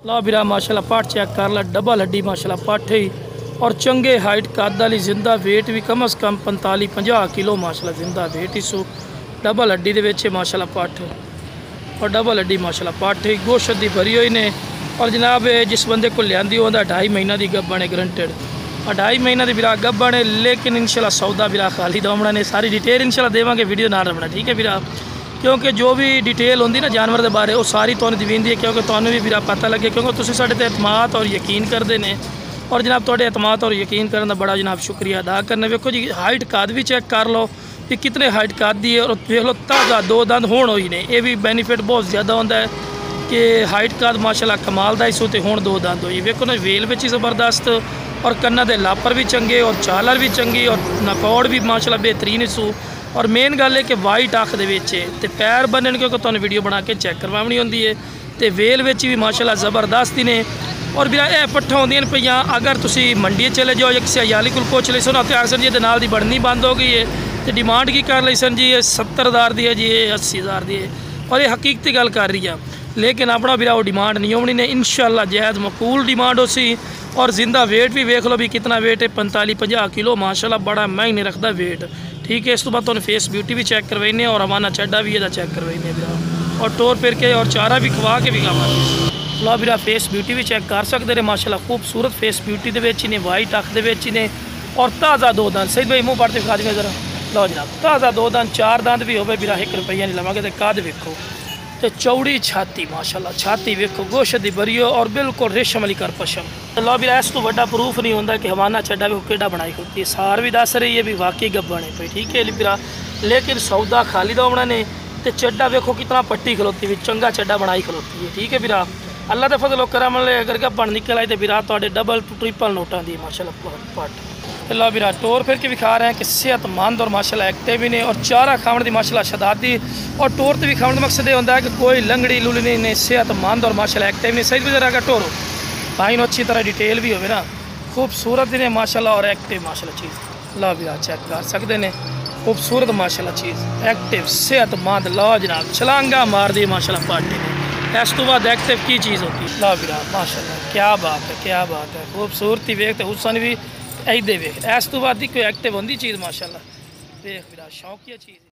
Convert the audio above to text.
ला बिरा माशाल्लाह पाठ चेक कर ला, डबल हड्डी माशाल्लाह पाठ ही और चंगे हाइट कद वाली जिंदा वेट भी कम अज़ कम 45-50 किलो माशाल्लाह जिंदा वेट इसू डबल हड्डी दे विच माशाल्लाह पाठ और डबल हड्डी माशाल्लाह पाठ ही गोश्त दी भरी हुई ने। और जनाब जिस बंदे को लियांदी होंदा 2.5 महीना की गब्बन है ग्रंटेड 2.5 महीना की बिरा गब्बन है। लेकिन इंशाल्लाह सौदा बिरा खाली दमड़ा ने सारी डिटेल इंशाल्लाह देवांगे वीडियो ना रखना ठीक है बिरा, क्योंकि जो भी डिटेल होंगी ना जानवर के बारे वो सारी तुहानूं दवींदी है, क्योंकि तुहानूं भी बिरा पता लगे, क्योंकि तुसीं साडे ते एतमाद और यकीन करते हैं। और जनाब तुहाडे एतमाद और यकीन करने का बड़ा जनाब शुक्रिया अदा करना। वेखो जी हाइट कद भी चेक कर लो कि कितने हाइट कद दी है और देख लो ताज़ा 2 दंद होण होई ने, ये भी बेनीफिट बहुत ज़्यादा होंदा है कि हाइट कद माशाल्लाह कमाल दा इसू ते हुण 2 दंद होई। वेखो ना वेल विच ही ज़बरदस्त और कन्ना दे लापर भी चंगे और चालर भी चंगी और नकौड़ भी माशाल्लाह बेहतरीन इसू। और मेन गल है कि वाइट अख दे विच ते पैर बन्नन क्योंकि तुहानूं वीडियो बना के चेक करवानी होंदी है ते वेल विच भी माशाल्लाह ज़बरदस्त ही ने। और बिरा यह पट्ठा होंदियां पईयां अगर तुसी मंडी चले जाओ या किसी अयाली कोल पुछ लई सुनो तो आखसन जी नाल दी बढ़नी बंद हो गई है तो डिमांड की कर लई सन जी 70,000 दी है जी 80,000 दी है। और ये हकीकती गल कर रही है, लेकिन अपना बिरा वो डिमांड नहीं होनी ने इंशाल्लाह जायज़ मकूल डिमांड हो सी। और जिंदा वेट भी वेख लो भी कितना वेट है 45-50 किलो माशाल्लाह बड़ा महीने रखता वेट ठीक है। इस तो बाद तुहानूं फेस ब्यूटी भी चेक करवाइने और हवाना चड्डा भी ये चेक करवाइने बिरा और टोर फिर के और चारा भी खवा के भी खावांगे। लो बिरा फेस ब्यूटी भी चेक कर सकते हैं माशाल्लाह खूबसूरत फेस ब्यूटी दे विच ने वाइट अख दे विच ने और ताज़ा 2 दंद सही भाई मुँह पड़ते खा देंगे जरा। लो जनाब ताज़ा 2 दंद 4 दंद भी होवे बिरा 1 रुपया नहीं लवांगे तो कद वेखो तो चौड़ी छाती माशाल्लाह छाती वेखो गोश्त दी भरी और बिल्कुल रेशम वाली कर पशम। लो बिरा इस तो बड़ा प्रूफ नहीं होंदा कि हवाना चड्डा भी केड़ा बनाई होती है, सार भी दस रही है भी वाकई गब्बन है भाई ठीक है बिरा। लेकिन सौदा खाली दोमड़ा ने तो चड्डा वेखो कितना पट्टी खलोती है चंगा चड्डा बनाई खलोती है ठीक है बिरा। अल्लाह के फजल करम अगर गब्बन निकल आई तो बिरा तुहाडे डबल ट्रिपल नोटां दी माशाल्लाह पट। ला बिरा टोर फिर के विखा रहे हैं कि सेहतमंद और माशाल्लाह एक्टिव भी ने और चारा खावन की माशाल्लाह शदादी और टोर तो भी खाने का मकसद ये होता है कि कोई लंगड़ी लुलनी ने सेहतमंद और माशाल्लाह एक्टिव नहीं सही भी जरा टोर भाई नो अच्छी तरह डिटेल भी हो ना खूबसूरत ने माशाल्लाह और एक्टिव माशाल्लाह चीज़। ला बिरा चेक कर सकते हैं खूबसूरत माशाल्लाह चीज़ एक्टिव सेहतमंद। ला जनाब छलांगा मार दी माशाल्लाह पार्टी ने इस तो बाद एक्टिव की चीज़ होती है। ला बिरा माशाल्लाह क्या बात है क्या बात है खूबसूरती वेख तो हुसन भी ऐदे वेख इस तो बाद कोई एक्टिव होंगी चीज़ माशाल्लाह वेख बिरा शौकिया चीज़।